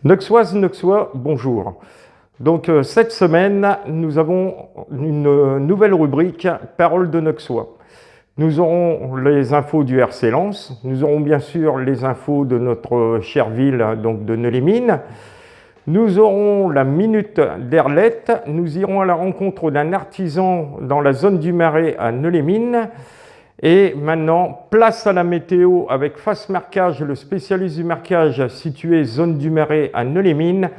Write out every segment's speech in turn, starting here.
Nexoises, Nexois, bonjour. Donc cette semaine, nous avons une nouvelle rubrique Paroles de Nexois. Nous aurons les infos du RC Lens, nous aurons bien sûr les infos de notre chère ville, donc de Neux-les-Mines. Nous aurons la minute d'Erlette, nous irons à la rencontre d'un artisan dans la zone du Marais à Neux-les-Mines. Et maintenant, place à la météo avec Face Marquage, le spécialiste du marquage situé zone du Marais à Neux-les-Mines.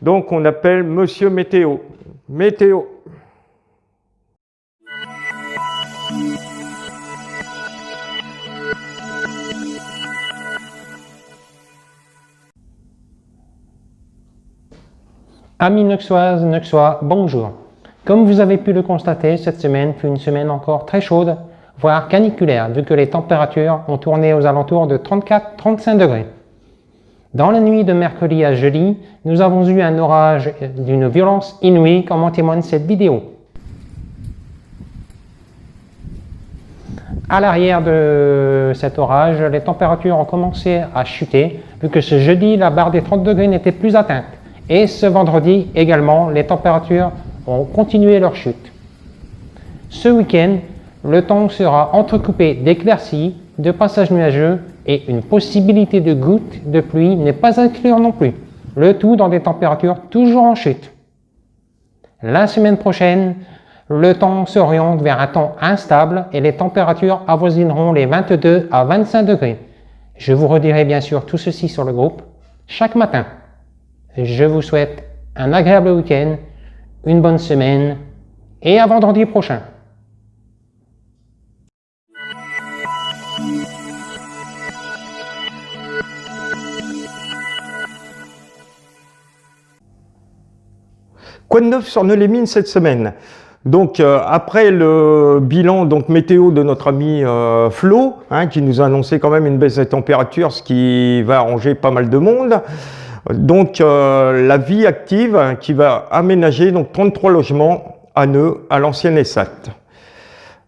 Donc on appelle Monsieur Météo. Météo. Amis Nexoises, Nexois, bonjour. Comme vous avez pu le constater, cette semaine fut une semaine encore très chaude, voire caniculaire, vu que les températures ont tourné aux alentours de 34-35 degrés. Dans la nuit de mercredi à jeudi, nous avons eu un orage d'une violence inouïe, comme en témoigne cette vidéo. À l'arrière de cet orage, les températures ont commencé à chuter, vu que ce jeudi, la barre des 30 degrés n'était plus atteinte. Et ce vendredi également, les températures ont continué leur chute. Ce week-end, le temps sera entrecoupé d'éclaircies, de passages nuageux et une possibilité de gouttes de pluie n'est pas à exclure non plus. Le tout dans des températures toujours en chute. La semaine prochaine, le temps s'oriente vers un temps instable et les températures avoisineront les 22 à 25 degrés. Je vous redirai bien sûr tout ceci sur le groupe chaque matin. Je vous souhaite un agréable week-end, une bonne semaine et à vendredi prochain. Quoi de neuf sur Neux-les-Mines cette semaine? Donc après le bilan météo de notre ami Flo, qui nous a annoncé quand même une baisse des températures, ce qui va arranger pas mal de monde. Donc la vie active qui va aménager 33 logements à Neux, à l'ancienne ESSAT.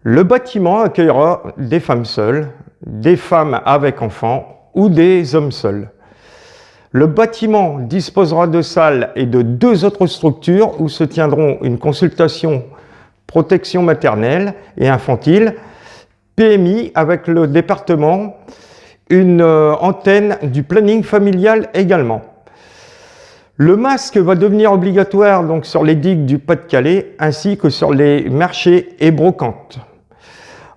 Le bâtiment accueillera des femmes seules, des femmes avec enfants ou des hommes seuls. Le bâtiment disposera de salles et de 2 autres structures où se tiendront une consultation protection maternelle et infantile, PMI avec le département, une antenne du planning familial également. Le masque va devenir obligatoire sur les digues du Pas-de-Calais ainsi que sur les marchés et brocantes.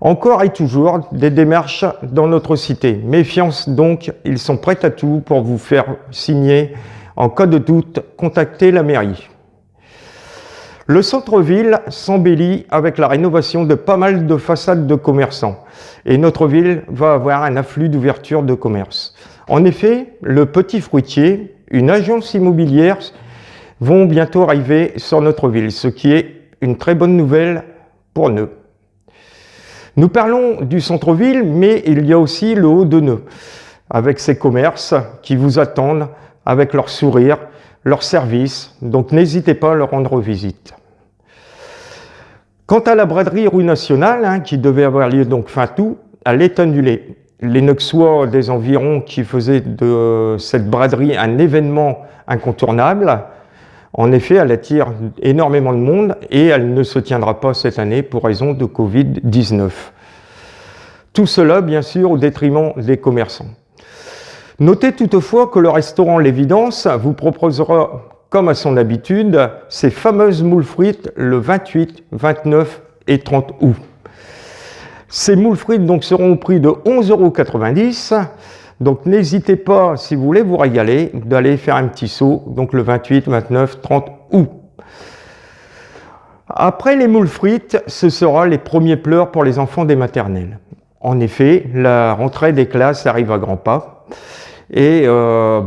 Encore et toujours des démarches dans notre cité. Méfiance donc, ils sont prêts à tout pour vous faire signer. En cas de doute, contactez la mairie. Le centre-ville s'embellit avec la rénovation de pas mal de façades de commerçants. Et notre ville va avoir un afflux d'ouverture de commerce. En effet, le Petit Fruitier, une agence immobilière, vont bientôt arriver sur notre ville, ce qui est une très bonne nouvelle pour Neux. Nous parlons du centre-ville, mais il y a aussi le haut de Neux, avec ses commerces qui vous attendent avec leur sourire, leur service. Donc n'hésitez pas à leur rendre visite. Quant à la braderie rue Nationale, qui devait avoir lieu fin août, elle est annulée. Les Nexois des environs qui faisaient de cette braderie un événement incontournable. En effet, elle attire énormément de monde et elle ne se tiendra pas cette année pour raison de Covid-19. Tout cela, bien sûr, au détriment des commerçants. Notez toutefois que le restaurant L'Évidence vous proposera, comme à son habitude, ces fameuses moules frites le 28, 29 et 30 août. Ces moules frites seront au prix de 11,90 €. Donc n'hésitez pas, si vous voulez vous régaler, d'aller faire un petit saut, le 28, 29, 30 août. Après les moules frites, ce sera les premiers pleurs pour les enfants des maternelles. En effet, la rentrée des classes arrive à grands pas et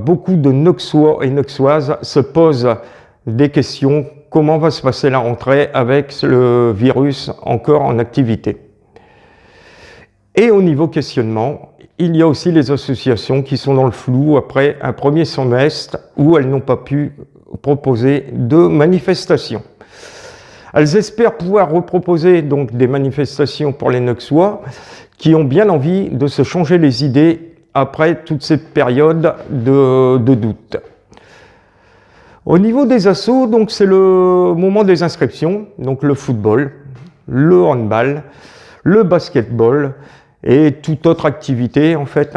beaucoup de Nexois et Nexoises se posent des questions. Comment va se passer la rentrée avec le virus encore en activité? Et au niveau questionnement, il y a aussi les associations qui sont dans le flou après un premier semestre où elles n'ont pas pu proposer de manifestations. Elles espèrent pouvoir reproposer des manifestations pour les Nexois qui ont bien envie de se changer les idées après toute cette période de doute. Au niveau des assos, donc c'est le moment des inscriptions, donc le football, le handball, le basketball et toute autre activité en fait.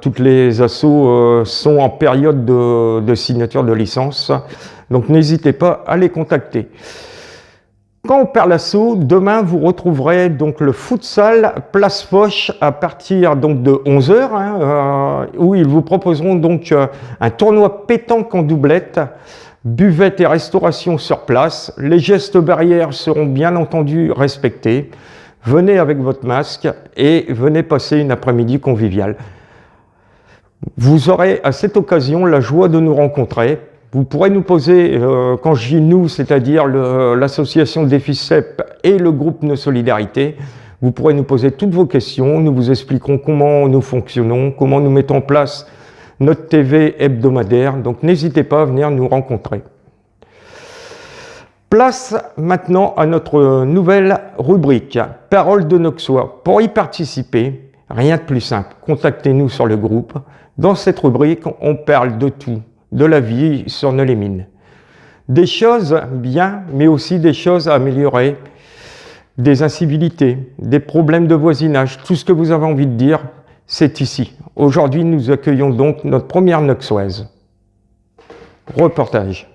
Toutes les assos sont en période de signature de licence, donc n'hésitez pas à les contacter. Quand on perd l'assaut, demain vous retrouverez donc le futsal Place Foch à partir donc de 11h, où ils vous proposeront donc un tournoi pétanque en doublette, buvette et restauration sur place. Les gestes barrières seront bien entendu respectés. Venez avec votre masque et venez passer une après-midi conviviale. Vous aurez à cette occasion la joie de nous rencontrer. Vous pourrez nous poser, quand je dis nous, c'est-à-dire l'association DEFICEP et le groupe Nos Solidarités, vous pourrez nous poser toutes vos questions, nous vous expliquerons comment nous fonctionnons, comment nous mettons en place notre TV hebdomadaire, donc n'hésitez pas à venir nous rencontrer. Place maintenant à notre nouvelle rubrique, Paroles de Noxois. Pour y participer, rien de plus simple, contactez-nous sur le groupe. Dans cette rubrique, on parle de tout, de la vie sur Nolay-Mines. Des choses bien, mais aussi des choses à améliorer, des incivilités, des problèmes de voisinage, tout ce que vous avez envie de dire, c'est ici. Aujourd'hui, nous accueillons donc notre première Noxoise. Reportage.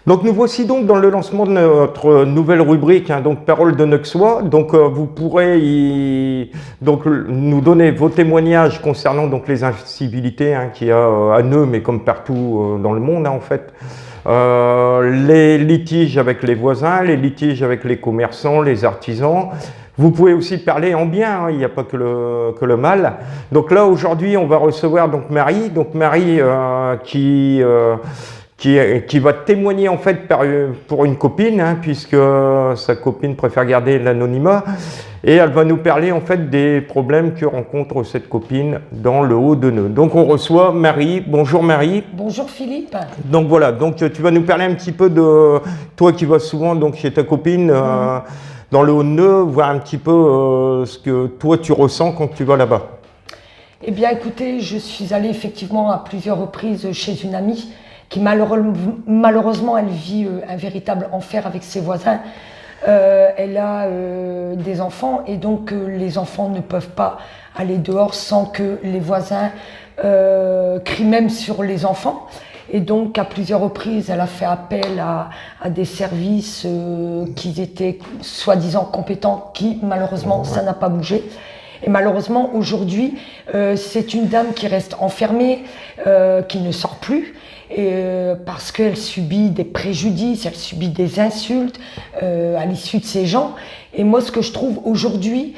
Donc nous voici donc dans le lancement de notre nouvelle rubrique, donc Paroles de Noxois. Donc vous pourrez donc nous donner vos témoignages concernant donc les incivilités qu'il y a à Neu, mais comme partout dans le monde en fait. Les litiges avec les voisins, les litiges avec les commerçants, les artisans. Vous pouvez aussi parler en bien, il n'y a pas que le mal. Donc là aujourd'hui on va recevoir donc Marie, qui va témoigner en fait pour une copine, puisque sa copine préfère garder l'anonymat, et elle va nous parler en fait des problèmes que rencontre cette copine dans le Haut-de-Neu. Donc on reçoit Marie. Bonjour Marie. Bonjour Philippe. Donc voilà, donc tu vas nous parler un petit peu de toi qui vas souvent donc chez ta copine dans le Haut-de-Neu, voir un petit peu ce que toi tu ressens quand tu vas là-bas. Eh bien écoutez, je suis allée effectivement à plusieurs reprises chez une amie qui malheureusement elle vit un véritable enfer avec ses voisins. Elle a des enfants et donc les enfants ne peuvent pas aller dehors sans que les voisins crient même sur les enfants. Et donc à plusieurs reprises elle a fait appel à des services qui étaient soi-disant compétents, qui malheureusement ça n'a pas bougé. Et malheureusement aujourd'hui c'est une dame qui reste enfermée, qui ne sort plus. Parce qu'elle subit des préjudices, elle subit des insultes à l'issue de ces gens. Et moi, ce que je trouve aujourd'hui,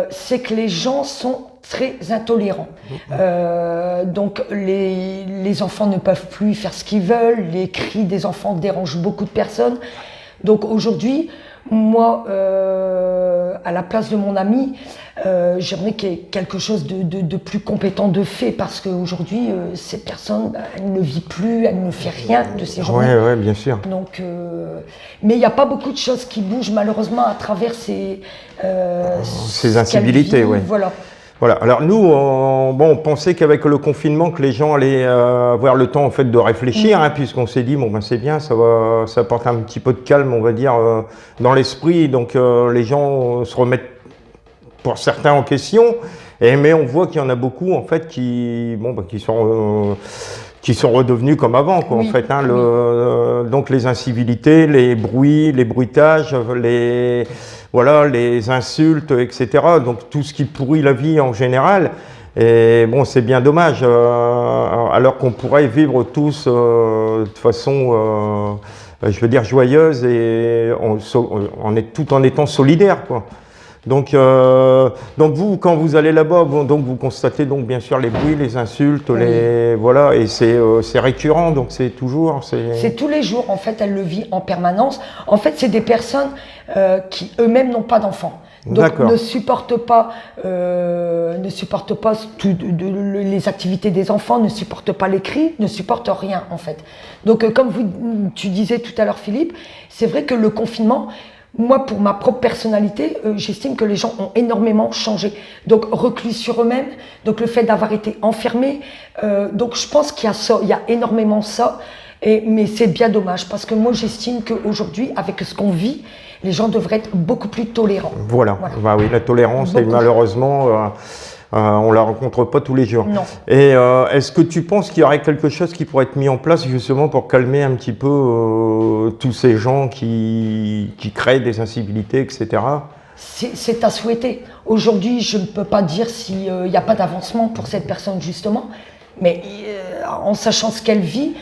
c'est que les gens sont très intolérants. Donc les enfants ne peuvent plus faire ce qu'ils veulent, les cris des enfants dérangent beaucoup de personnes. Donc aujourd'hui, moi, à la place de mon ami, j'aimerais qu'il y ait quelque chose de plus compétent de fait, parce qu'aujourd'hui, cette personne, elle ne vit plus, elle ne fait rien de ses journées. Oui, bien sûr. Donc, mais il n'y a pas beaucoup de choses qui bougent malheureusement à travers ces incivilités. Oui. Voilà. Alors nous, on pensait qu'avec le confinement, que les gens allaient avoir le temps en fait de réfléchir, puisqu'on s'est dit bon ben c'est bien, ça apporte un petit peu de calme, on va dire, dans l'esprit. Donc les gens se remettent pour certains en question, mais on voit qu'il y en a beaucoup en fait qui sont redevenus comme avant, quoi, en fait. Donc les incivilités, les bruits, les bruitages, les insultes, etc. Donc tout ce qui pourrit la vie en général. Et bon, c'est bien dommage, alors qu'on pourrait vivre tous de façon, je veux dire, joyeuse et tout en étant solidaires, quoi. Donc vous, quand vous allez là-bas, vous constatez donc bien sûr les bruits, les insultes, et c'est récurrent, donc c'est toujours. C'est tous les jours, en fait, elle le vit en permanence. En fait, c'est des personnes qui eux-mêmes n'ont pas d'enfants. Donc ne supportent pas les activités des enfants, ne supportent pas les cris, ne supportent rien en fait. Donc comme tu disais tout à l'heure Philippe, c'est vrai que le confinement, Moi, pour ma propre personnalité, j'estime que les gens ont énormément changé. Donc, reclus sur eux-mêmes, donc le fait d'avoir été enfermés. Donc, je pense qu'il y a ça, il y a énormément ça. Mais c'est bien dommage, parce que moi, j'estime qu'aujourd'hui, avec ce qu'on vit, les gens devraient être beaucoup plus tolérants. Voilà. Bah oui, la tolérance, et malheureusement, on la rencontre pas tous les jours. Non. Et est-ce que tu penses qu'il y aurait quelque chose qui pourrait être mis en place justement pour calmer un petit peu tous ces gens qui créent des incivilités, etc. C'est à souhaiter. Aujourd'hui, je ne peux pas dire s'il n'y a pas d'avancement pour cette personne justement, mais en sachant ce qu'elle vit,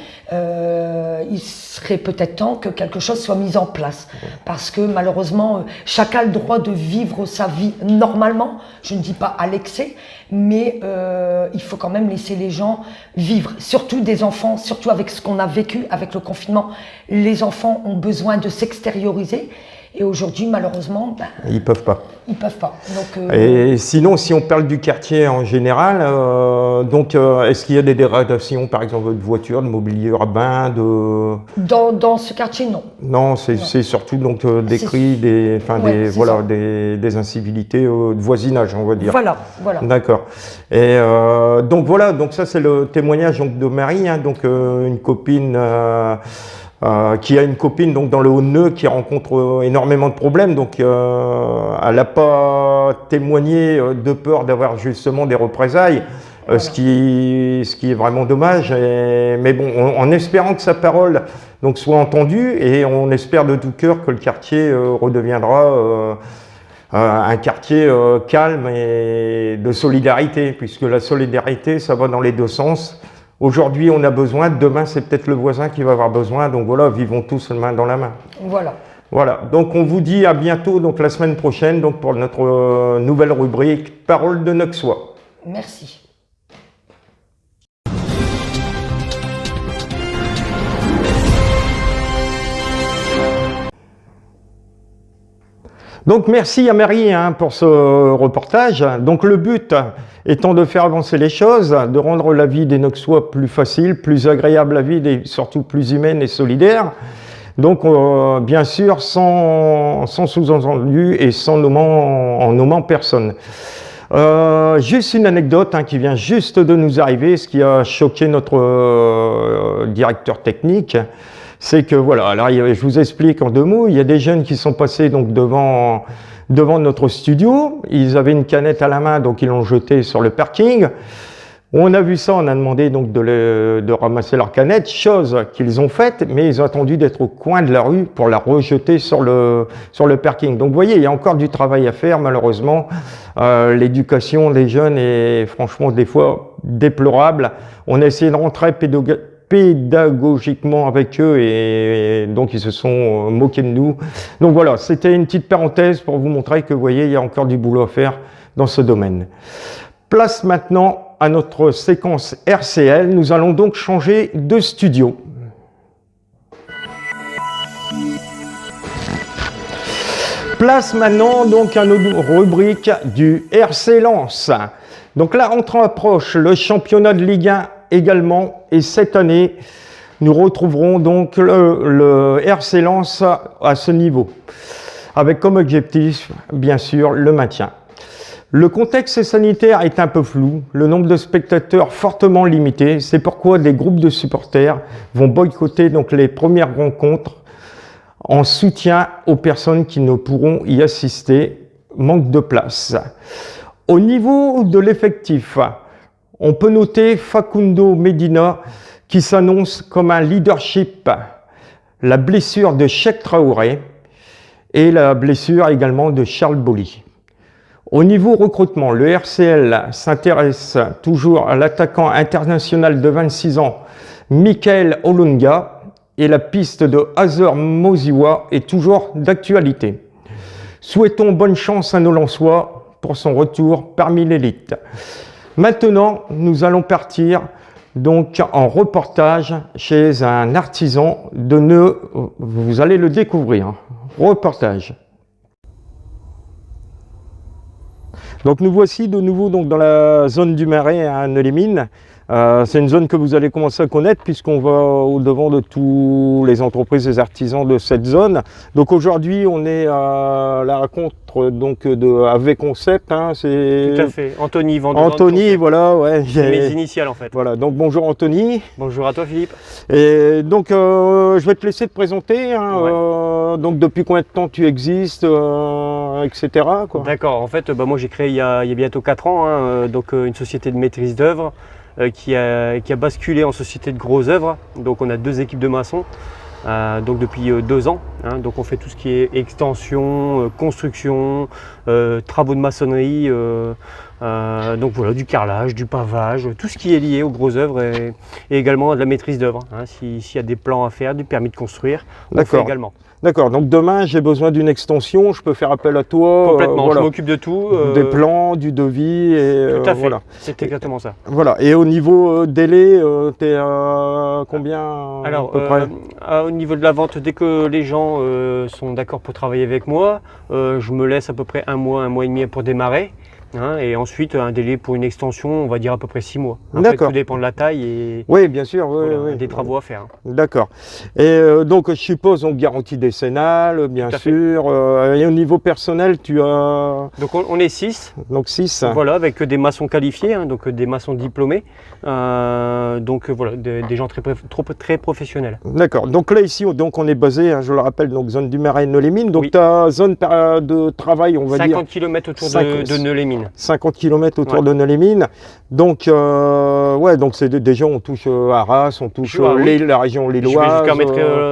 il serait peut-être temps que quelque chose soit mis en place. Parce que malheureusement, chacun a le droit de vivre sa vie normalement. Je ne dis pas à l'excès, mais il faut quand même laisser les gens vivre. Surtout des enfants, surtout avec ce qu'on a vécu avec le confinement. Les enfants ont besoin de s'extérioriser. Et aujourd'hui, malheureusement, ils peuvent pas. Ils peuvent pas. Donc, et sinon, si on parle du quartier en général, est-ce qu'il y a des dégradations, par exemple, de voitures, de mobilier urbain, de... Dans ce quartier, non. Non, c'est surtout donc des cris, des incivilités de voisinage, on va dire. Voilà. D'accord. Et donc voilà, donc ça c'est le témoignage donc, de Marie, hein, donc une copine. Qui a une copine donc dans le Haut-de-Neu qui rencontre énormément de problèmes, donc elle n'a pas témoigné de peur d'avoir justement des représailles, voilà. ce qui est vraiment dommage. Mais bon, en espérant que sa parole donc soit entendue, et on espère de tout cœur que le quartier redeviendra un quartier calme et de solidarité, puisque la solidarité, ça va dans les deux sens. Aujourd'hui, on a besoin, demain, c'est peut-être le voisin qui va avoir besoin. Donc voilà, vivons tous main dans la main. Voilà. Donc on vous dit à bientôt, donc la semaine prochaine, donc pour notre nouvelle rubrique Parole de Nauxois. Merci. Donc merci à Marie pour ce reportage. Donc le but étant de faire avancer les choses, de rendre la vie des Nauxois plus facile, plus agréable à vivre et surtout plus humaine et solidaire. Donc bien sûr sans sous-entendu et sans nommant personne. Juste une anecdote qui vient juste de nous arriver, ce qui a choqué notre directeur technique. C'est que voilà, alors je vous explique en deux mots, il y a des jeunes qui sont passés donc devant notre studio, ils avaient une canette à la main, donc ils l'ont jetée sur le parking. On a vu ça, on a demandé donc de ramasser leur canette, chose qu'ils ont faite, mais ils ont attendu d'être au coin de la rue pour la rejeter sur le parking. Donc vous voyez, il y a encore du travail à faire malheureusement. L'éducation des jeunes est franchement des fois déplorable. On a essayé de rentrer pédagogiquement avec eux et donc ils se sont moqués de nous. Donc voilà, c'était une petite parenthèse pour vous montrer que vous voyez, il y a encore du boulot à faire dans ce domaine. Place maintenant à notre séquence RCL. Nous allons donc changer de studio. Place maintenant donc à notre rubrique du RC Lens. Donc la rentrée approche, le championnat de Ligue 1 également, et cette année, nous retrouverons donc le RC Lens à ce niveau, avec comme objectif, bien sûr, le maintien. Le contexte sanitaire est un peu flou, le nombre de spectateurs fortement limité, c'est pourquoi des groupes de supporters vont boycotter donc les premières rencontres en soutien aux personnes qui ne pourront y assister, manque de place. Au niveau de l'effectif, on peut noter Facundo Medina qui s'annonce comme un leadership, la blessure de Cheikh Traoré et la blessure également de Charles Bolly. Au niveau recrutement, le RCL s'intéresse toujours à l'attaquant international de 26 ans, Michael Olunga, et la piste de Hazard Mosiwa est toujours d'actualité. Souhaitons bonne chance à nos Lensois pour son retour parmi l'élite. Maintenant, nous allons partir donc en reportage chez un artisan de Neu. Vous allez le découvrir. Reportage. Donc nous voici de nouveau donc dans la zone du Marais à Neu-les-Mines C'est une zone que vous allez commencer à connaître puisqu'on va au-devant de tous les entreprises et artisans de cette zone. Donc aujourd'hui, on est à la rencontre donc de AV Concept. Hein, Tout à fait. Anthony Vandevant. Anthony, voilà, ouais. C'est mes initiales en fait. Voilà, donc bonjour Anthony. Bonjour à toi Philippe. Et donc je vais te laisser te présenter. Hein, donc depuis combien de temps tu existes, etc. D'accord, en fait moi j'ai créé il y a bientôt 4 ans donc une société de maîtrise d'œuvre qui a basculé en société de gros œuvres. Donc on a 2 équipes de maçons. Donc depuis 2 ans, hein, donc on fait tout ce qui est extension, construction, travaux de maçonnerie, donc voilà, du carrelage, du pavage, tout ce qui est lié aux grosses œuvres et également de la maîtrise d'œuvre. Hein, s'il y a des plans à faire, du permis de construire, on fait également. D'accord, donc demain j'ai besoin d'une extension, je peux faire appel à toi. Complètement, voilà. Je m'occupe de tout. Des plans, du devis et tout à fait, voilà. c'est exactement ça. Voilà, et au niveau délai, tu es à combien? Alors, à peu près au niveau de la vente, dès que les gens sont d'accord pour travailler avec moi, je me laisse à peu près 1 mois, 1 mois et demi pour démarrer. Hein, et ensuite un délai pour une extension, on va dire à peu près 6 mois. D'accord. Tout dépend de la taille et oui, bien sûr, des travaux à faire. D'accord. Et donc je suppose donc garantie décennale, bien sûr. Et au niveau personnel, tu as. Donc on est 6. Donc 6. Voilà, avec des maçons qualifiés, hein, donc des maçons diplômés. Donc voilà, des gens très professionnels. D'accord. Donc là ici, donc on est basé, hein, je le rappelle, donc zone du Marais, Nœux-les-Mines. Donc ta zone de travail, on va 50 dire. 50 km autour de Nœux-les-Mines. 50 km autour de Nœux-les-Mines. Donc, ouais, donc c'est déjà on touche Arras, on touche la région lilloise. Je vais jusqu'à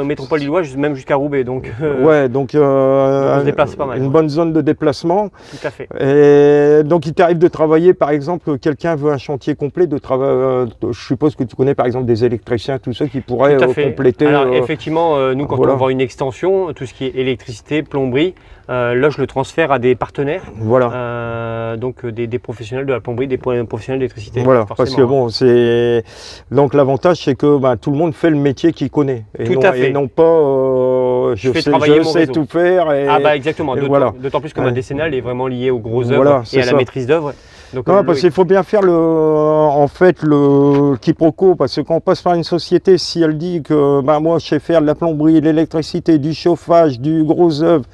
métropole lilloise, même jusqu'à Roubaix. Donc, ouais, donc on se déplace pas mal. Une bonne zone de déplacement. Tout à fait. Et donc, il t'arrive de travailler, par exemple, quelqu'un veut un chantier complet de travail. Je suppose que tu connais, par exemple, des électriciens, tous ceux qui pourraient compléter. Alors, effectivement, nous, quand on vend une extension, tout ce qui est électricité, plomberie, là, je le transfère à des partenaires. Voilà. Donc des professionnels de la plomberie, des professionnels d'électricité. Voilà, parce que bon, c'est donc l'avantage, c'est que tout le monde fait le métier qu'il connaît. Et tout à fait. Et non pas je sais tout faire. Et, ah bah exactement. D'autant plus que ma décennale est vraiment liée aux grosses œuvres et à la maîtrise d'œuvre. Donc, non, parce qu'il faut bien faire le quiproquo, parce que quand on passe par une société, si elle dit que moi je sais faire de la plomberie, de l'électricité, du chauffage, du gros œuvre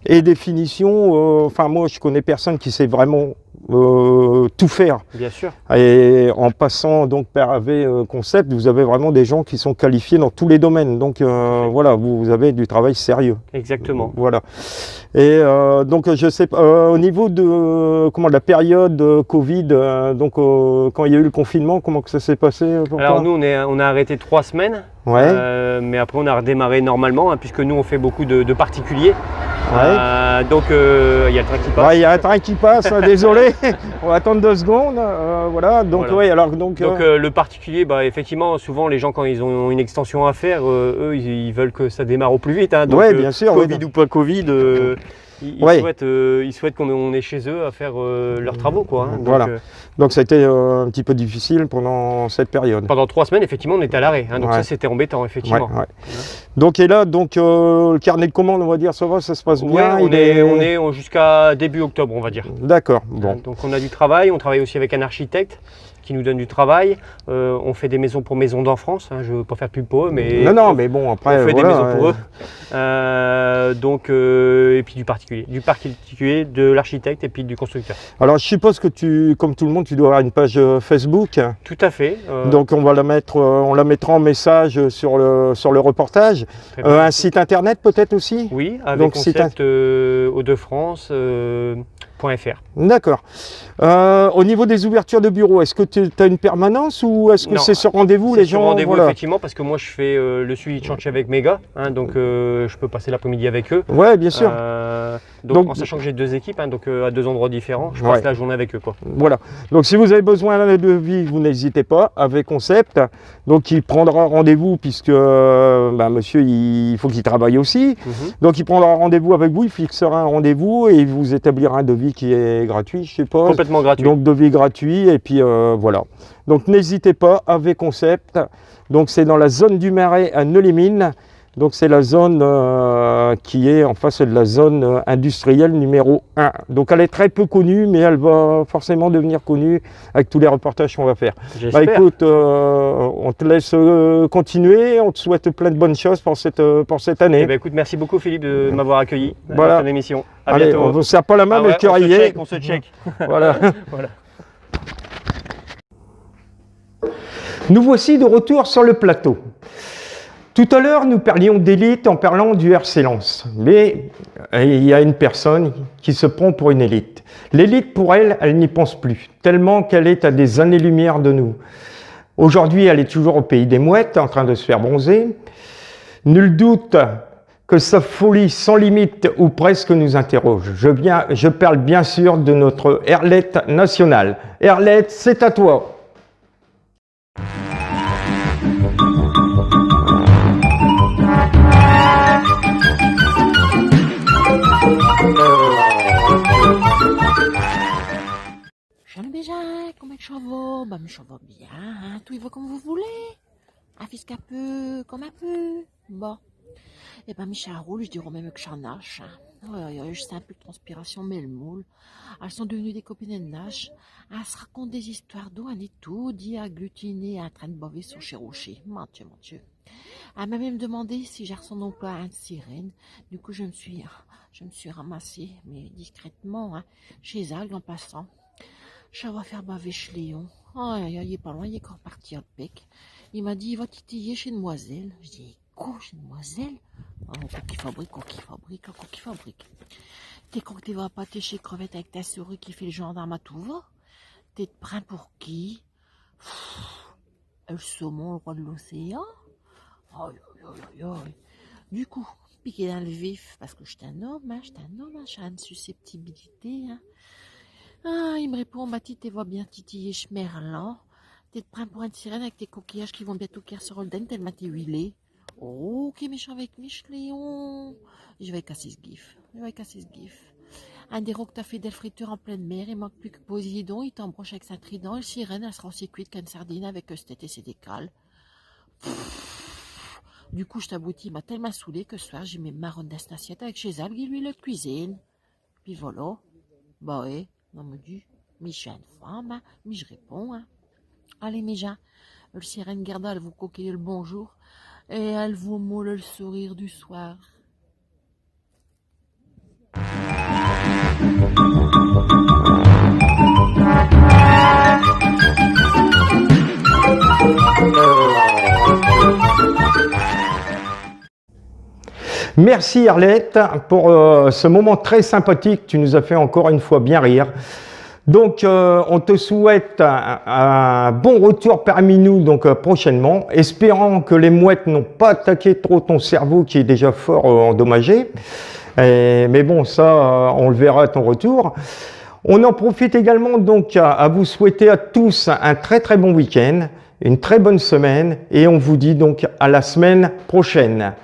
et des finitions, enfin moi je connais personne qui sait vraiment tout faire. Bien sûr. Et en passant donc par AV Concept, vous avez vraiment des gens qui sont qualifiés dans tous les domaines. Donc voilà, vous avez du travail sérieux. Exactement. Voilà. Et donc je sais au niveau de la période Covid, donc quand il y a eu le confinement, comment que ça s'est passé pour Alors toi? nous on a arrêté 3 semaines. Ouais. Mais après on a redémarré normalement, hein, puisque nous on fait beaucoup de particuliers. Ouais. Donc il y a le train qui passe. Il y a un train qui passe, désolé. On va attendre 2 secondes. Voilà. Donc voilà. Ouais, alors donc le particulier, effectivement, souvent les gens quand ils ont une extension à faire, eux ils veulent que ça démarre au plus vite. Hein, donc, ouais, bien sûr. Covid ou pas Covid. Ils souhaitent qu'on est chez eux à faire leurs travaux. Quoi, hein. Voilà. Donc ça a été un petit peu difficile pendant cette période. Pendant 3 semaines, effectivement, on était à l'arrêt. Hein, donc ça, c'était embêtant, effectivement. Ouais. Donc et là, le carnet de commandes, on va dire, ça va, ça se passe bien. On est jusqu'à début octobre, on va dire. D'accord. Bon. Donc on a du travail. On travaille aussi avec un architecte qui nous donne du travail. On fait des maisons pour Maisons d'Enfance. Hein, je ne veux pas faire pub pour eux, mais mais bon, après on fait des maisons pour eux. Et puis du particulier, de l'architecte et puis du constructeur. Alors je suppose que comme tout le monde, tu dois avoir une page Facebook. Tout à fait. Donc on la mettra en message sur le reportage. Un site internet peut-être aussi? Oui, avec Concept Hauts-de-France.fr. D'accord. Au niveau des ouvertures de bureaux, est-ce que tu as une permanence ou est-ce que c'est sur rendez-vous les gens? C'est sur rendez-vous, effectivement, parce que moi je fais le suivi de chantier avec Méga, hein, donc je peux passer l'après-midi avec eux. Ouais, bien sûr. Donc en sachant que j'ai 2 équipes, hein, donc à 2 endroits différents, je passe la journée avec eux. Quoi. Voilà. Donc si vous avez besoin d'un devis, vous n'hésitez pas, avec Concept. Donc il prendra rendez-vous puisque monsieur il faut qu'il travaille aussi. Donc il prendra rendez-vous avec vous, il fixera un rendez-vous et il vous établira un devis qui est gratuit, je suppose. Complètement gratuit. Donc devis gratuit et puis voilà. Donc n'hésitez pas, AV Concept. Donc c'est dans la zone du Marais à Nœux-les-Mines. Donc c'est la zone qui est en face de la zone industrielle numéro 1. Donc elle est très peu connue, mais elle va forcément devenir connue avec tous les reportages qu'on va faire. J'espère. Bah écoute, on te laisse continuer, on te souhaite plein de bonnes choses pour cette année. Eh ben, écoute, merci beaucoup Philippe de m'avoir accueilli Voilà. à ton émission. À Allez, bientôt. on ne vous serre pas la main, Ah mais ouais, le cœur y est. on se check. Voilà. Voilà. Nous voici de retour sur le plateau. Tout à l'heure, nous parlions d'élite en parlant du RC Lens. Mais il y a une personne qui se prend pour une élite. L'élite, pour elle, elle n'y pense plus, tellement qu'elle est à des années-lumière de nous. Aujourd'hui, elle est toujours au pays des mouettes, en train de se faire bronzer. Nul doute que sa folie sans limite ou presque nous interroge. Je parle bien sûr de notre Erlette nationale. Erlette, c'est à toi. Jeune Béjac, comment que je va? Bah, je vais bien, hein? Tout y va comme vous voulez. Un fils qu'un peu, comme un peu. Bon. Eh ben, Michel roule, je dirais même que j'en nage. Ouais, je sais un peu de transpiration, mais le moule. Elles sont devenues des copines de nage. Elles se racontent des histoires d'eau, un et tout, dit agglutiné, en train de baver sur chez Rocher. Mon Dieu. Elle m'a même demandé si j'ai son emploi à une sirène. Du coup, je me suis ramassée, mais discrètement, hein, chez elle en passant. Je vais faire baver chez Léon. Oh, il est pas loin, il est encore parti à Pec. Il m'a dit, il va titiller chez Demoiselle. Je dis, quoi, chez Demoiselle? Oh, coquille fabrique. T'es quand tu vas pâter chez Crevette avec ta souris qui fait le gendarme à tout va? T'es de prêt pour qui? Le saumon, le roi de l'océan? Du coup, piqué dans le vif, parce que je suis un homme, j'ai une susceptibilité, hein. Ah, il me répond, Mathilde, t'es vois bien titiller Schmerlan. T'es de prêt pour une sirène avec tes coquillages qui vont bientôt cuire sur Holden, tellement t'es huilé. Oh, qui est méchant avec Micheléon. Je vais casser ce gif. Un des rocs t'as fait des fritures en pleine mer, il manque plus que Poséidon, il t'embroche avec sa trident, et le sirène, elle sera aussi cuite qu'une sardine avec ce tête et ses décales. Du coup, je t'aboutis, il m'a tellement saoulé que ce soir, j'ai mis marronne d'assiette avec chez elle, lui le cuisine. Puis voilà. Bah ouais, on me dit, mais je suis une femme, hein, mais je réponds, hein. Allez, mes gens, le sirène garda, elle vous coquille le bonjour, et elle vous moule le sourire du soir. Merci Arlette pour ce moment très sympathique. Tu nous as fait encore une fois bien rire. Donc on te souhaite un bon retour parmi nous donc prochainement, espérant que les mouettes n'ont pas attaqué trop ton cerveau qui est déjà fort endommagé. Mais bon, ça on le verra à ton retour. On en profite également donc à vous souhaiter à tous un très très bon week-end, une très bonne semaine, et on vous dit donc à la semaine prochaine.